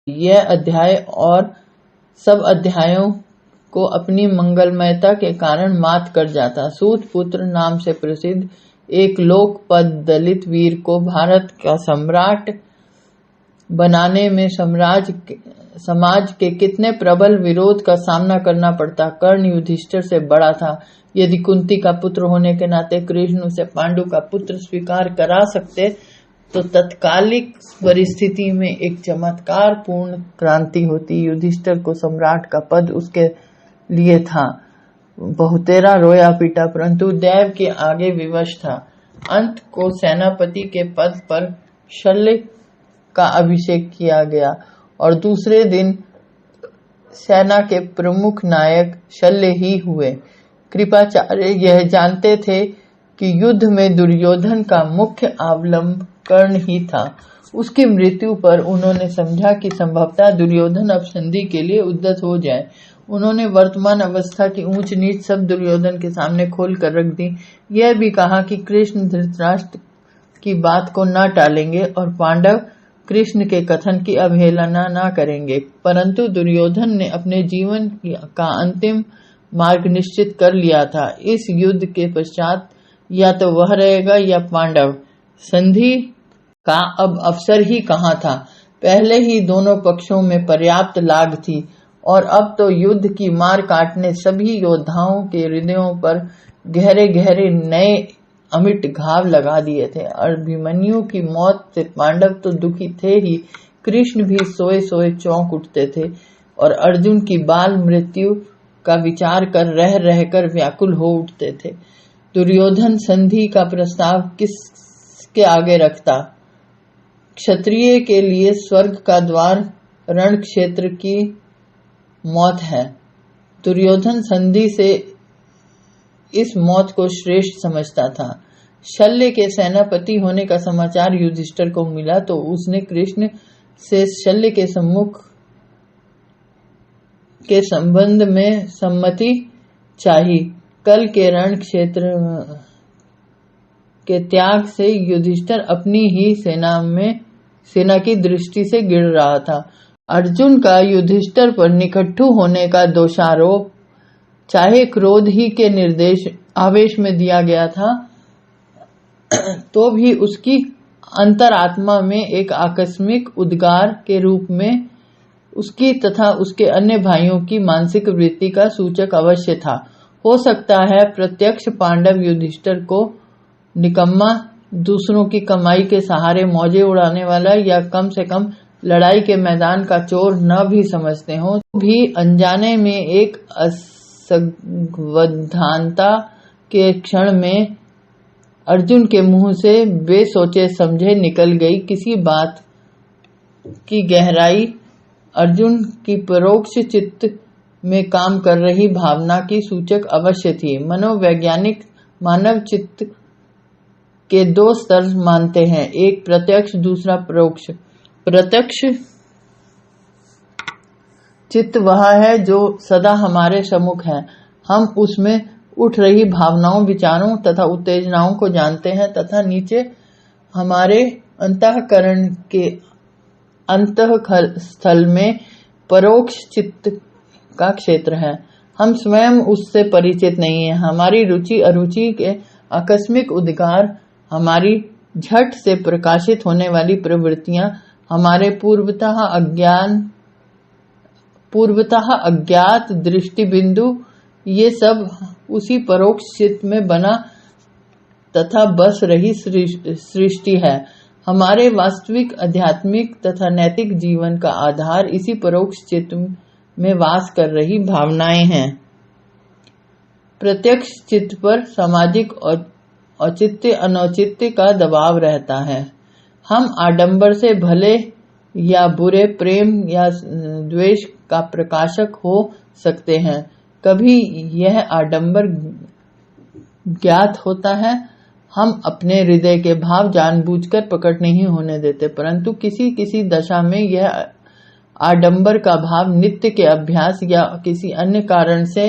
यह अध्याय और सब अध्यायों को अपनी मंगलमयता के कारण मात कर जाता। सूत पुत्र नाम से प्रसिद्ध एक लोकपद दलित वीर को भारत का सम्राट बनाने में समाज के कितने प्रबल विरोध का सामना करना पड़ता। कर्ण युधिष्ठिर से बड़ा था। यदि कुंती का पुत्र होने के नाते कृष्ण उसे पांडु का पुत्र स्वीकार करा सकते तो तत्कालिक परिस्थिति में एक चमत्कार पूर्ण क्रांति होती। युधिष्ठिर को सम्राट का पद उसके लिए था। बहुतेरा रोया पीटा परंतु दैव के आगे विवश था। अंत को सेनापति के पद पर शल्य का अभिषेक किया गया और दूसरे दिन सेना के प्रमुख नायक शल्य ही हुए। कृपाचार्य यह जानते थे कि युद्ध में दुर्योधन का मुख्य अवलंब कर्ण ही था। उसकी मृत्यु पर उन्होंने समझा कि संभवतः दुर्योधन अब संधि के लिए उद्यत हो जाए। उन्होंने वर्तमान अवस्था की ऊंच नीच सब दुर्योधन के सामने खोल कर रख दी। यह भी कहा कि कृष्ण धृतराष्ट्र की बात को न टालेंगे और पांडव कृष्ण के कथन की अवहेलना न करेंगे। परंतु दुर्योधन ने अपने जीवन का अंतिम मार्ग निश्चित कर लिया था। इस युद्ध के पश्चात या तो वह रहेगा या पांडव। संधि का अब अवसर ही कहाँ था। पहले ही दोनों पक्षों में पर्याप्त लाग थी और अब तो युद्ध की मार काटने सभी योद्धाओं के हृदयों पर गहरे गहरे नए अमिट घाव लगा दिए थे। अभिमन्यु की मौत से पांडव तो दुखी थे ही, कृष्ण भी सोए सोए चौंक उठते थे और अर्जुन की बाल मृत्यु का विचार कर रहकर व्याकुल हो उठते थे। दुर्योधन संधि का प्रस्ताव किसके आगे रखता। क्षत्रिय के लिए स्वर्ग का द्वार रण क्षेत्र की मौत है। दुर्योधन संधि से इस मौत को श्रेष्ठ समझता था। शल्य के सेनापति होने का समाचार युधिष्ठिर को मिला तो उसने कृष्ण से शल्य के सम्मुख के संबंध में सम्मति चाही। कल के रण क्षेत्र के त्याग से युधिष्ठिर अपनी ही सेना की दृष्टि से गिर रहा था। अर्जुन का युधिष्ठिर पर निकट्ठू होने का दोषारोप चाहे क्रोध ही के आवेश में दिया गया था तो भी उसकी अंतरात्मा में एक आकस्मिक उद्गार के रूप में उसकी तथा उसके अन्य भाइयों की मानसिक वृत्ति का सूचक अवश्य था। हो सकता है प्रत्यक्ष पांडव युधिष्ठिर को निकम्मा, दूसरों की कमाई के सहारे मौजे उड़ाने वाला या कम से कम लड़ाई के मैदान का चोर न भी समझते हो तो भी अनजाने में एक असंवधानता के क्षण में अर्जुन के मुंह से बेसोचे समझे निकल गई किसी बात की गहराई अर्जुन की परोक्ष चित्त में काम कर रही भावना की सूचक अवश्य थी। मनोवैज्ञानिक मानव चित्त के दो स्तर मानते हैं, एक प्रत्यक्ष, दूसरा परोक्ष। प्रत्यक्ष चित्त वह है जो सदा हमारे सम्मुख है। हम उसमें उठ रही भावनाओं, विचारों तथा उत्तेजनाओं को जानते हैं तथा नीचे हमारे अंतःकरण के अंतःस्थल में परोक्ष चित्त का क्षेत्र है। हम स्वयं उससे परिचित नहीं है। हमारी रुचि अरुचि के आकस्मिक उद्गार, हमारी झट से प्रकाशित होने वाली प्रवृत्तियां, हमारे पूर्वतः अज्ञात दृष्टि बिंदु, ये सब उसी परोक्ष चित्त में बना तथा बस रही सृष्टि है। हमारे वास्तविक आध्यात्मिक तथा नैतिक जीवन का आधार इसी परोक्ष चित्त में वास कर रही भावनाएं हैं। प्रत्यक्ष चित्त पर सामाजिक औचित्य अनौचित्य का दबाव रहता है। हम आडंबर से भले या बुरे, प्रेम या द्वेष का प्रकाशक हो सकते हैं। कभी यह आडंबर ज्ञात होता है, हम अपने हृदय के भाव जानबूझकर प्रकट नहीं होने देते, परंतु किसी किसी दशा में यह आडंबर का भाव नित्य के अभ्यास या किसी अन्य कारण से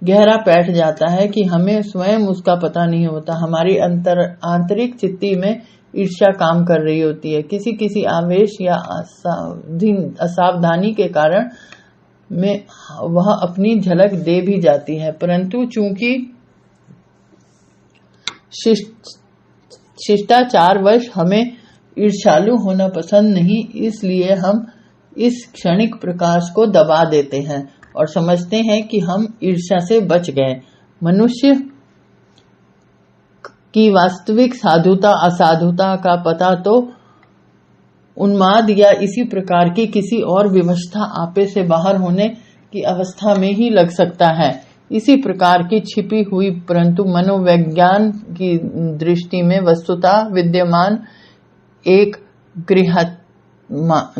गहरा बैठ जाता है कि हमें स्वयं उसका पता नहीं होता। हमारी आंतरिक चित्ती में ईर्ष्या काम कर रही होती है। किसी किसी आवेश या असावधानी के कारण में वह अपनी झलक दे भी जाती है, परंतु चूंकि शिष्टाचारवश हमें ईर्ष्यालु होना पसंद नहीं, इसलिए हम इस क्षणिक प्रकाश को दबा देते हैं और समझते हैं कि हम ईर्ष्या से बच गए। मनुष्य की वास्तविक साधुता असाधुता का पता तो उन्माद या इसी प्रकार की किसी और विवशता आपे से बाहर होने की अवस्था में ही लग सकता है। इसी प्रकार की छिपी हुई परंतु मनोविज्ञान की दृष्टि में वस्तुतः विद्यमान एक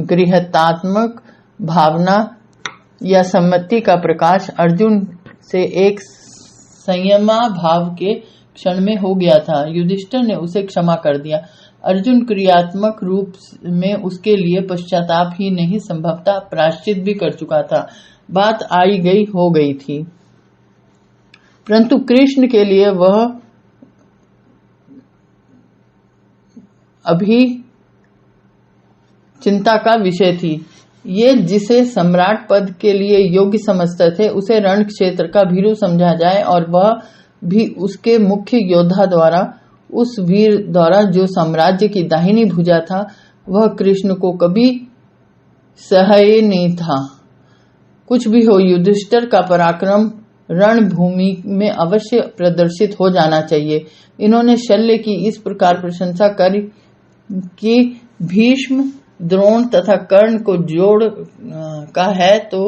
गृहत्यात्मक भावना या सम्मति का प्रकाश अर्जुन से एक संयमा भाव के क्षण में हो गया था। युधिष्ठिर ने उसे क्षमा कर दिया। अर्जुन क्रियात्मक रूप में उसके लिए पश्चाताप ही नहीं, संभवतः प्रायश्चित भी कर चुका था। बात आई गई हो गई थी, परंतु कृष्ण के लिए वह अभी चिंता का विषय थी। ये जिसे सम्राट पद के लिए योग्य समझते थे, उसे रण क्षेत्र का भीरू समझा जाए और वह भी उसके मुख्य योद्धा द्वारा, उस वीर द्वारा जो साम्राज्य की दाहिनी भुजा था, वह कृष्ण को कभी सह्य नहीं था। कुछ भी हो, युधिष्ठिर का पराक्रम रणभूमि में अवश्य प्रदर्शित हो जाना चाहिए। इन्होंने शल्य की इस प्रकार प्रशंसा कर कि भीष्म, द्रोण तथा कर्ण को जोड़ का है तो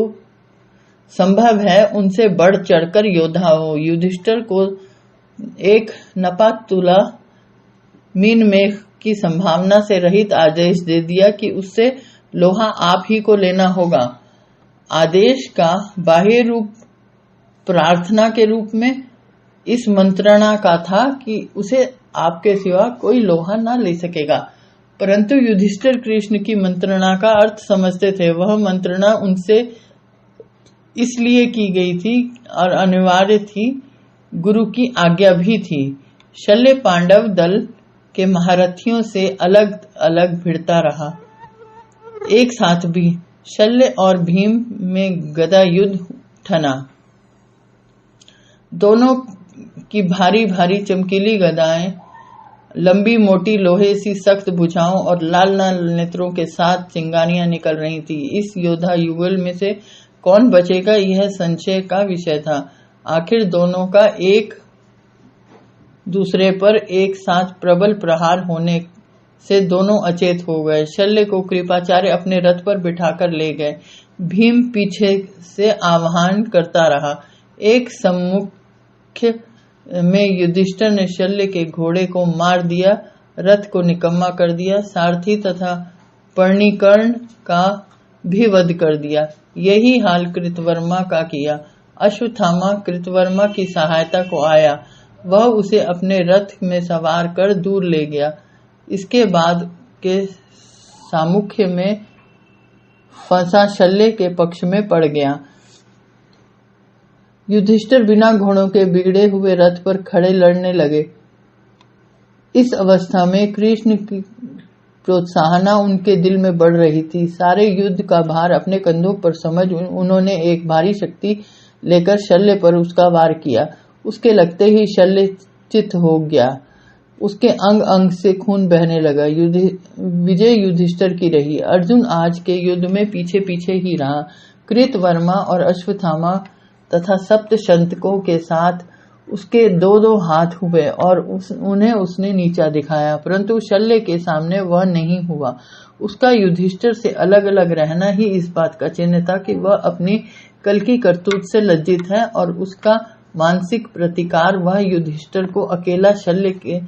संभव है उनसे बढ़ चढ़कर योद्धा हो। युधिष्ठिर को एक नपातुला मीन मेघ की संभावना से रहित आदेश दे दिया कि उससे लोहा आप ही को लेना होगा। आदेश का बाह्य रूप प्रार्थना के रूप में इस मंत्रणा का था कि उसे आपके सिवा कोई लोहा न ले सकेगा, परंतु युधिष्ठिर कृष्ण की मंत्रणा का अर्थ समझते थे। वह मंत्रणा उनसे इसलिए की गई थी और अनिवार्य थी, गुरु की आज्ञा भी थी। शल्य पांडव दल के महारथियों से अलग अलग भिड़ता रहा। एक साथ भी शल्य और भीम में गदा युद्ध ठना। दोनों की भारी भारी चमकीली गदाएं लंबी मोटी लोहे सी सख्त भुजाओं और लाल लाल नेत्रों के साथ चिंगारियां निकल रही थी। इस योद्धा युगल में से कौन बचेगा, यह संशय का विषय था। आखिर दोनों का एक दूसरे पर एक साथ प्रबल प्रहार होने से दोनों अचेत हो गए। शल्य को कृपाचार्य अपने रथ पर बिठाकर ले गए। भीम पीछे से आह्वान करता रहा। एक सम्मुख में युधिष्ठिर ने शल्य के घोड़े को मार दिया, रथ को निकम्मा कर दिया, सारथी तथा पर्णिकर्ण का भी वध कर दिया। यही हाल कृतवर्मा का किया। अश्वत्थामा कृतवर्मा की सहायता को आया। वह उसे अपने रथ में सवार कर दूर ले गया। इसके बाद के सामुख्य में फंसा शल्य के पक्ष में पड़ गया। युधिष्ठिर बिना घोड़ों के बिगड़े हुए रथ पर खड़े लड़ने लगे। इस अवस्था में कृष्ण की प्रोत्साहना उनके दिल में बढ़ रही थी। सारे युद्ध का भार अपने कंधों पर समझ उन्होंने एक भारी शक्ति लेकर शल्य पर उसका वार किया। उसके लगते ही शल्य चित हो गया। उसके अंग अंग से खून बहने लगा। विजय युधिष्ठिर की रही। अर्जुन आज के युद्ध में पीछे पीछे ही रहा। कृतवर्मा और अश्वत्थामा तथा सप्त शंतकों के साथ उसके दो दो हाथ हुए और उन्हें उसने नीचा दिखाया, परंतु शल्य के सामने वह नहीं हुआ। उसका युधिष्ठिर से अलग अलग रहना ही इस बात का चिन्ह था कि वह अपनी कल की करतूत से लज्जित है और उसका मानसिक प्रतिकार वह युधिष्ठिर को अकेला शल्य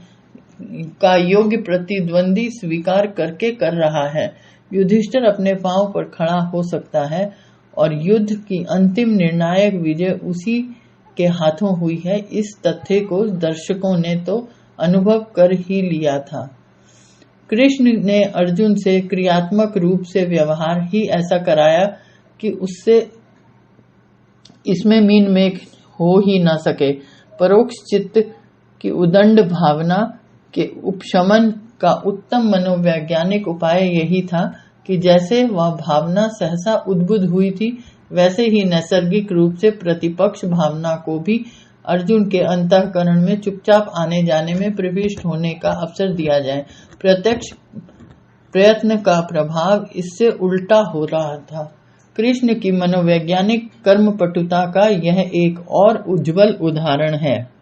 का योग्य प्रतिद्वंदी स्वीकार करके कर रहा है। युधिष्ठिर अपने पांव पर खड़ा हो सकता है और युद्ध की अंतिम निर्णायक विजय उसी के हाथों हुई है। इस तथ्य को दर्शकों ने तो अनुभव कर ही लिया था। कृष्ण ने अर्जुन से क्रियात्मक रूप से व्यवहार ही ऐसा कराया कि उससे इसमें मीन मेघ हो ही न सके। परोक्ष चित्त की उदंड भावना के उपशमन का उत्तम मनोवैज्ञानिक उपाय यही था कि जैसे वह भावना सहसा उद्बुद्ध हुई थी, वैसे ही नैसर्गिक रूप से प्रतिपक्ष भावना को भी अर्जुन के अंतःकरण में चुपचाप आने जाने में प्रविष्ट होने का अवसर दिया जाए। प्रत्यक्ष प्रयत्न का प्रभाव इससे उल्टा हो रहा था। कृष्ण की मनोवैज्ञानिक कर्मपटुता का यह एक और उज्जवल उदाहरण है।